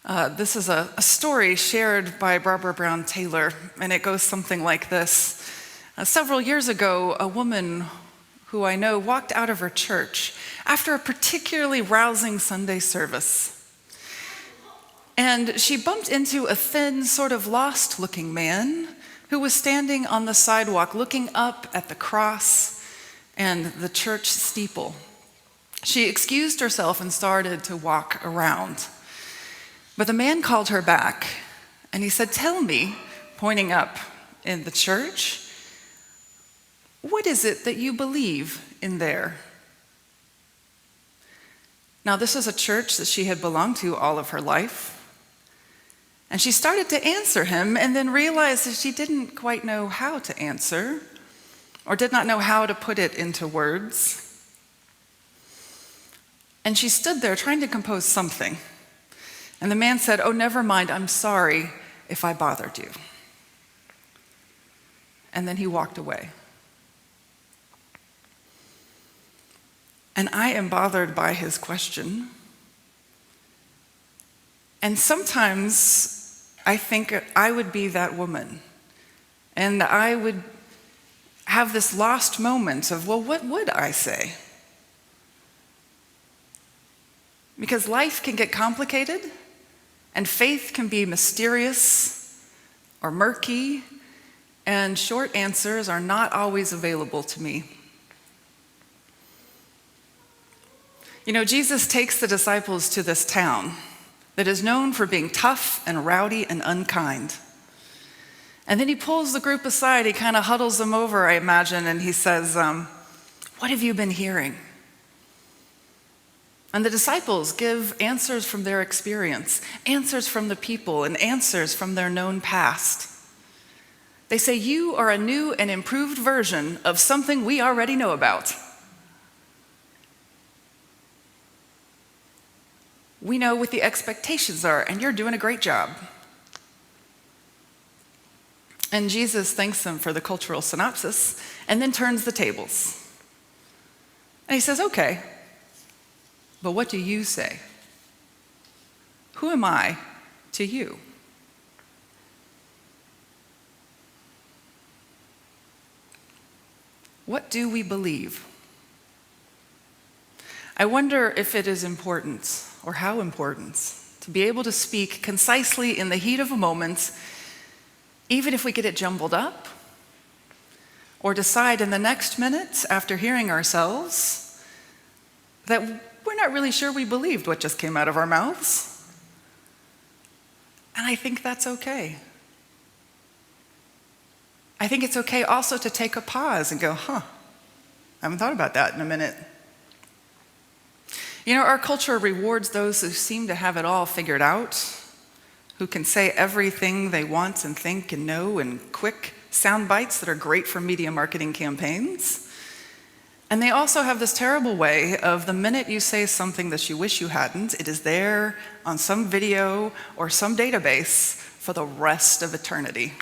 This is a story shared by Barbara Brown Taylor, and it goes something like this. Several years ago, a woman who I know walked out of her church after a particularly rousing Sunday service. And she bumped into a thin, sort of lost-looking man who was standing on the sidewalk looking up at the cross and the church steeple. She excused herself and started to walk around. But the man called her back, and he said, "Tell me," pointing up in the church, "what is it that you believe in there?" Now, this is a church that she had belonged to all of her life. And she started to answer him and then realized that she didn't quite know how to answer or did not know how to put it into words. And she stood there trying to compose something. And the man said, "Oh, never mind, I'm sorry if I bothered you." And then he walked away. And I am bothered by his question. And sometimes I think I would be that woman. And I would have this lost moment of, well, what would I say? Because life can get complicated, and faith can be mysterious or murky, and short answers are not always available to me. You know, Jesus takes the disciples to this town that is known for being tough and rowdy and unkind. And then he pulls the group aside, he kind of huddles them over, I imagine, and he says, "What have you been hearing?" And the disciples give answers from their experience, answers from the people, and answers from their known past. They say, "You are a new and improved version of something we already know about. We know what the expectations are, and you're doing a great job." And Jesus thanks them for the cultural synopsis and then turns the tables. And he says, "Okay, but what do you say? Who am I to you?" What do we believe? I wonder if it is important, or how important, to be able to speak concisely in the heat of a moment, even if we get it jumbled up, or decide in the next minute after hearing ourselves that we're not really sure we believed what just came out of our mouths. And I think that's okay. I think it's okay also to take a pause and go, I haven't thought about that in a minute. You know, our culture rewards those who seem to have it all figured out, who can say everything they want and think and know in quick sound bites that are great for media marketing campaigns. And they also have this terrible way of the minute you say something that you wish you hadn't, it is there on some video or some database for the rest of eternity.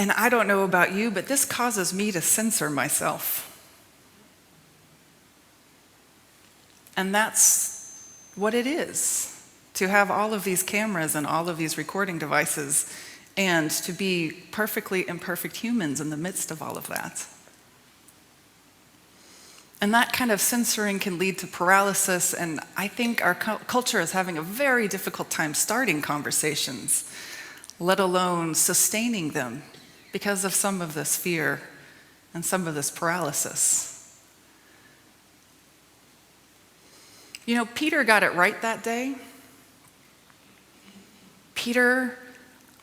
And I don't know about you, but this causes me to censor myself. And that's what it is, to have all of these cameras and all of these recording devices, and to be perfectly imperfect humans in the midst of all of that. And that kind of censoring can lead to paralysis, and I think our culture is having a very difficult time starting conversations, let alone sustaining them, because of some of this fear and some of this paralysis. You know, Peter got it right that day. Peter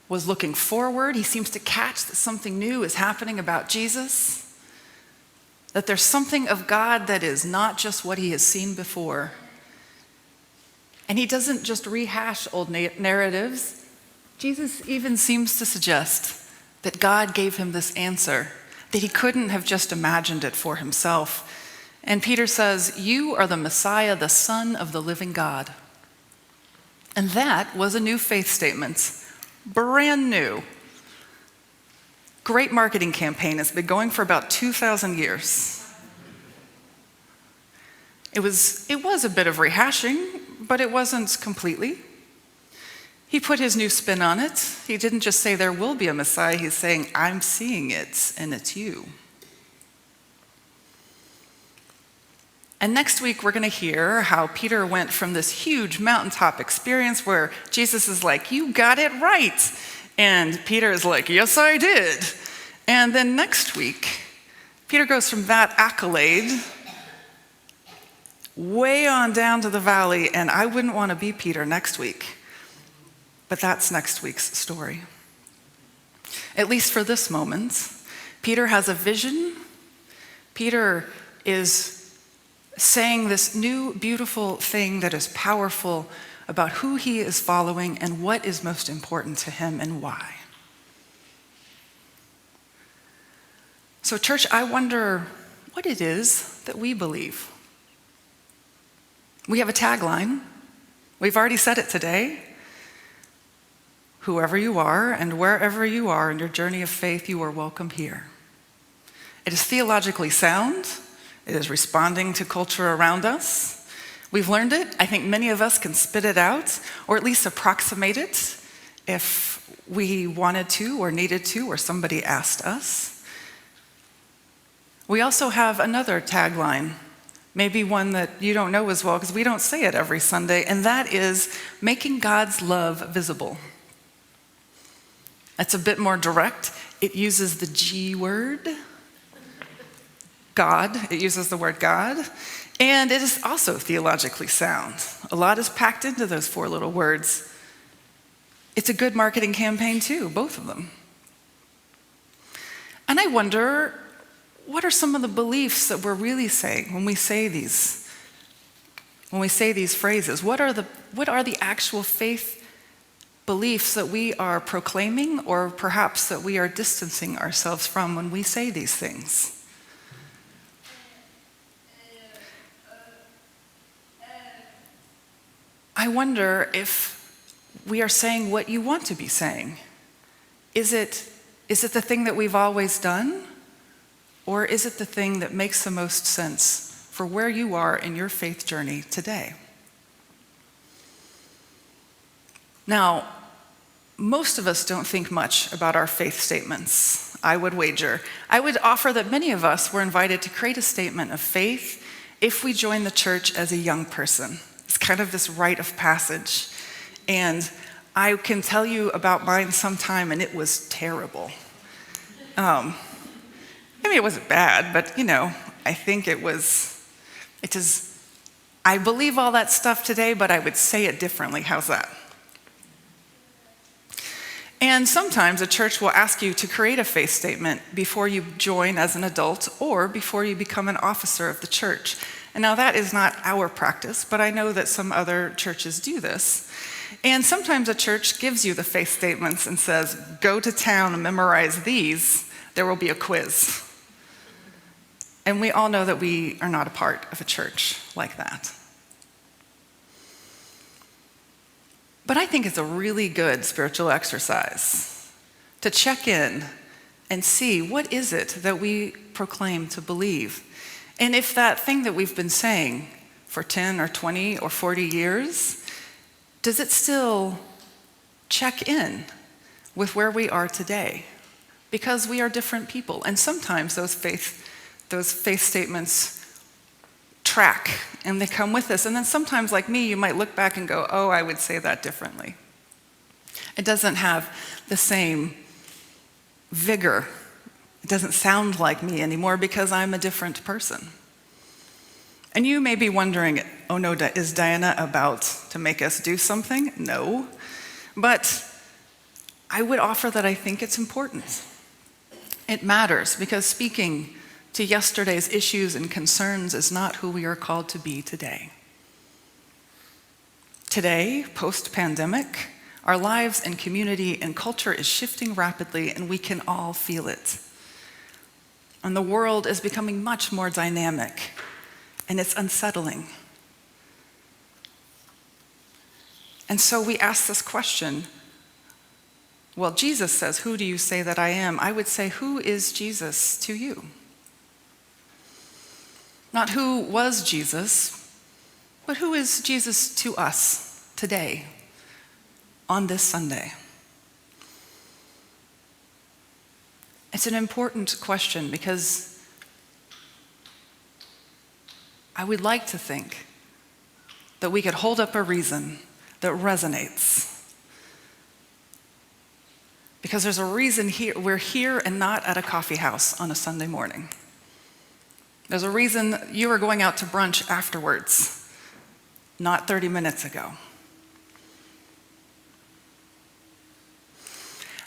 was looking forward. He seems to catch that something new is happening about Jesus, that there's something of God that is not just what he has seen before. And he doesn't just rehash old narratives. Jesus even seems to suggest that God gave him this answer, that he couldn't have just imagined it for himself. And Peter says, "You are the Messiah, the Son of the living God." And that was a new faith statement, brand new. Great marketing campaign. It's been going for about 2,000 years. It was a bit of rehashing, but it wasn't completely. He put his new spin on it. He didn't just say there will be a Messiah. He's saying, I'm seeing it, and it's you. And next week, we're going to hear how Peter went from this huge mountaintop experience where Jesus is like, you got it right. And Peter is like, yes, I did. And then next week, Peter goes from that accolade way on down to the valley, and I wouldn't want to be Peter next week. But that's next week's story. At least for this moment, Peter has a vision. Peter is saying this new, beautiful thing that is powerful about who he is following and what is most important to him and why. So, church, I wonder what it is that we believe. We have a tagline. We've already said it today. Whoever you are and wherever you are in your journey of faith, you are welcome here. It is theologically sound. It is responding to culture around us. We've learned it. I think many of us can spit it out, or at least approximate it if we wanted to or needed to, or somebody asked us. We also have another tagline, maybe one that you don't know as well because we don't say it every Sunday, and that is making God's love visible. That's a bit more direct. It uses the G word, God. It uses the word God. And it is also theologically sound. A lot is packed into those four little words. It's a good marketing campaign too, both of them. And I wonder, what are some of the beliefs that we're really saying when we say these phrases? What are the actual faith beliefs that we are proclaiming, or perhaps that we are distancing ourselves from when we say these things? I wonder if we are saying what you want to be saying. Is it the thing that we've always done? Or is it the thing that makes the most sense for where you are in your faith journey today? Now, most of us don't think much about our faith statements, I would wager. I would offer that many of us were invited to create a statement of faith if we joined the church as a young person. It's kind of this rite of passage. And I can tell you about mine sometime, and it was terrible. I mean, it wasn't bad, but, I think I believe all that stuff today, but I would say it differently. How's that? And sometimes a church will ask you to create a faith statement before you join as an adult or before you become an officer of the church. And now that is not our practice, but I know that some other churches do this. And sometimes a church gives you the faith statements and says, go to town and memorize these. There will be a quiz. And we all know that we are not a part of a church like that. But I think it's a really good spiritual exercise to check in and see what is it that we proclaim to believe. And if that thing that we've been saying for 10 or 20 or 40 years, does it still check in with where we are today? Because we are different people. And sometimes those faith statements track and they come with us. And then sometimes, like me, you might look back and go, oh, I would say that differently. It doesn't have the same vigor. It doesn't sound like me anymore because I'm a different person. And you may be wondering, oh no, is Diana about to make us do something? No. But I would offer that I think it's important. It matters because speaking to yesterday's issues and concerns is not who we are called to be today. Today, post-pandemic, our lives and community and culture is shifting rapidly, and we can all feel it. And the world is becoming much more dynamic, and it's unsettling. And so we ask this question. Well, Jesus says, who do you say that I am? I would say, who is Jesus to you? Not who was Jesus, But who is Jesus to us today, on this Sunday? It's an important question because I would like to think that we could hold up a reason that resonates. Because there's a reason we're here and not at a coffee house on a Sunday morning. There's a reason you are going out to brunch afterwards, not 30 minutes ago.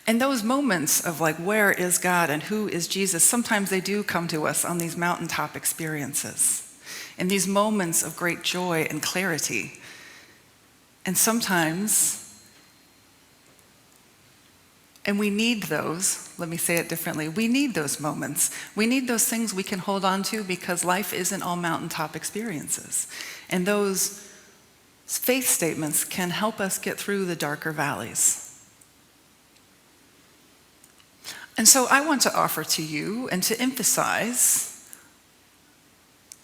And those moments of like, where is God and who is Jesus, sometimes they do come to us on these mountaintop experiences, in these moments of great joy and clarity. And sometimes, and we need those, let me say it differently, we need those moments. We need those things we can hold on to because life isn't all mountaintop experiences. And those faith statements can help us get through the darker valleys. And so I want to offer to you and to emphasize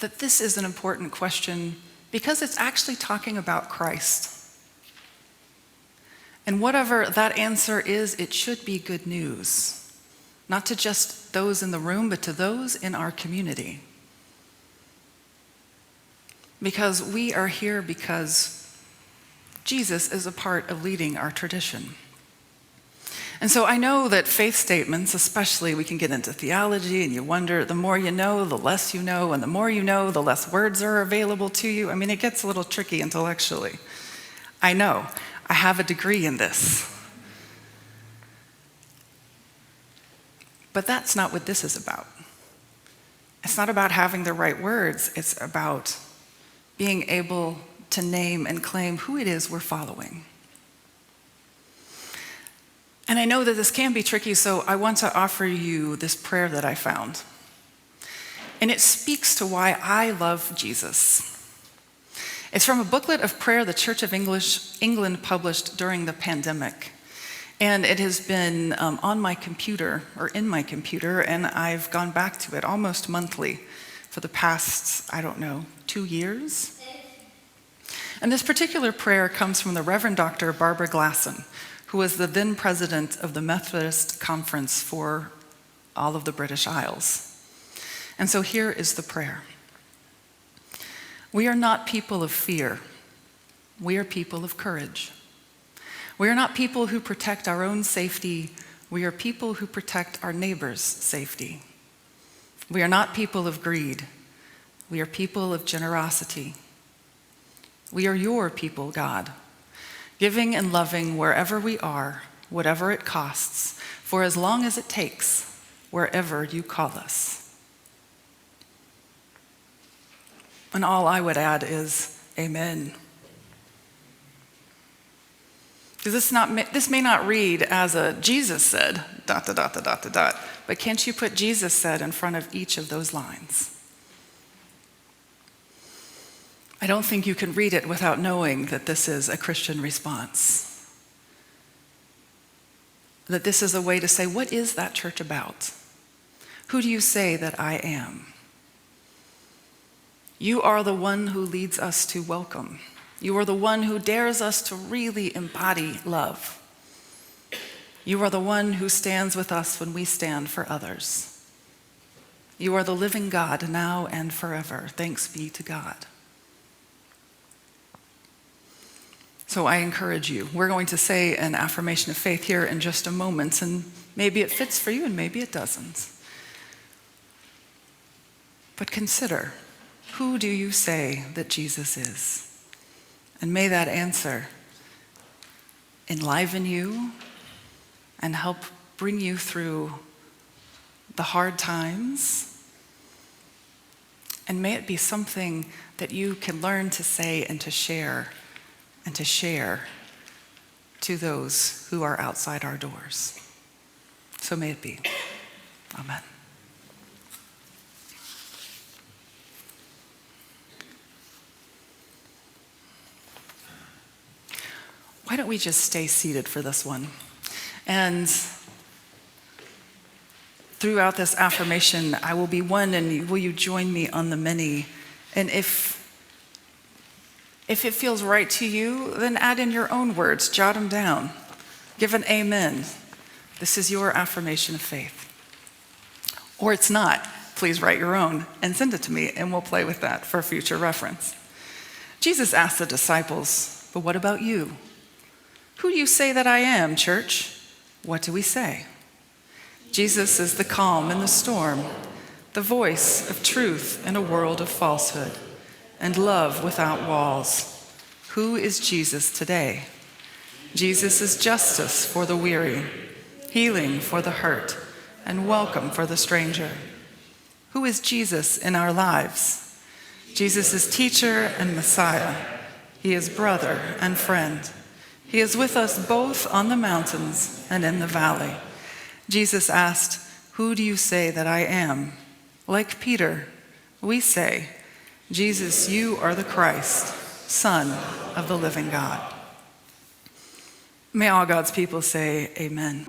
that this is an important question because it's actually talking about Christ. And whatever that answer is, it should be good news, not to just those in the room, but to those in our community. Because we are here because Jesus is a part of leading our tradition. And so I know that faith statements, especially, we can get into theology and you wonder, the more you know, the less you know, and the more you know, the less words are available to you. I mean, it gets a little tricky intellectually. I know. I have a degree in this. But that's not what this is about. It's not about having the right words. It's about being able to name and claim who it is we're following. And I know that this can be tricky, so I want to offer you this prayer that I found. And it speaks to why I love Jesus. It's from a booklet of prayer the Church of England published during the pandemic. And it has been on my computer, or in my computer, and I've gone back to it almost monthly for the past, 2 years. And this particular prayer comes from the Revd. Dr. Barbara Glasson, who was the then president of the Methodist Conference for all of the British Isles. And so here is the prayer. We are not people of fear. We are people of courage. We are not people who protect our own safety. We are people who protect our neighbor's safety. We are not people of greed. We are people of generosity. We are your people, God, giving and loving wherever we are, whatever it costs, for as long as it takes, wherever you call us. And all I would add is, amen. Because this may not read as a Jesus said, ... but can't you put Jesus said in front of each of those lines? I don't think you can read it without knowing that this is a Christian response. That this is a way to say, what is that church about? Who do you say that I am? You are the one who leads us to welcome. You are the one who dares us to really embody love. You are the one who stands with us when we stand for others. You are the living God now and forever. Thanks be to God. So I encourage you. We're going to say an affirmation of faith here in just a moment, and maybe it fits for you and maybe it doesn't. But consider, who do you say that Jesus is? And may that answer enliven you and help bring you through the hard times. And may it be something that you can learn to say and to share to those who are outside our doors. So may it be. Amen. Why don't we just stay seated for this one? And throughout this affirmation, I will be one, and will you join me on the many? And if If it feels right to you, then add in your own words, jot them down. Give an amen. This is your affirmation of faith. Or it's not. Please write your own and send it to me, and we'll play with that for future reference. Jesus asked the disciples, but what about you? Who do you say that I am, church? What do we say? Jesus is the calm in the storm, the voice of truth in a world of falsehood, and love without walls. Who is Jesus today? Jesus is justice for the weary, healing for the hurt, and welcome for the stranger. Who is Jesus in our lives? Jesus is teacher and Messiah. He is brother and friend. He is with us both on the mountains and in the valley. Jesus asked, who do you say that I am? Like Peter, we say, Jesus, you are the Christ, Son of the living God. May all God's people say amen.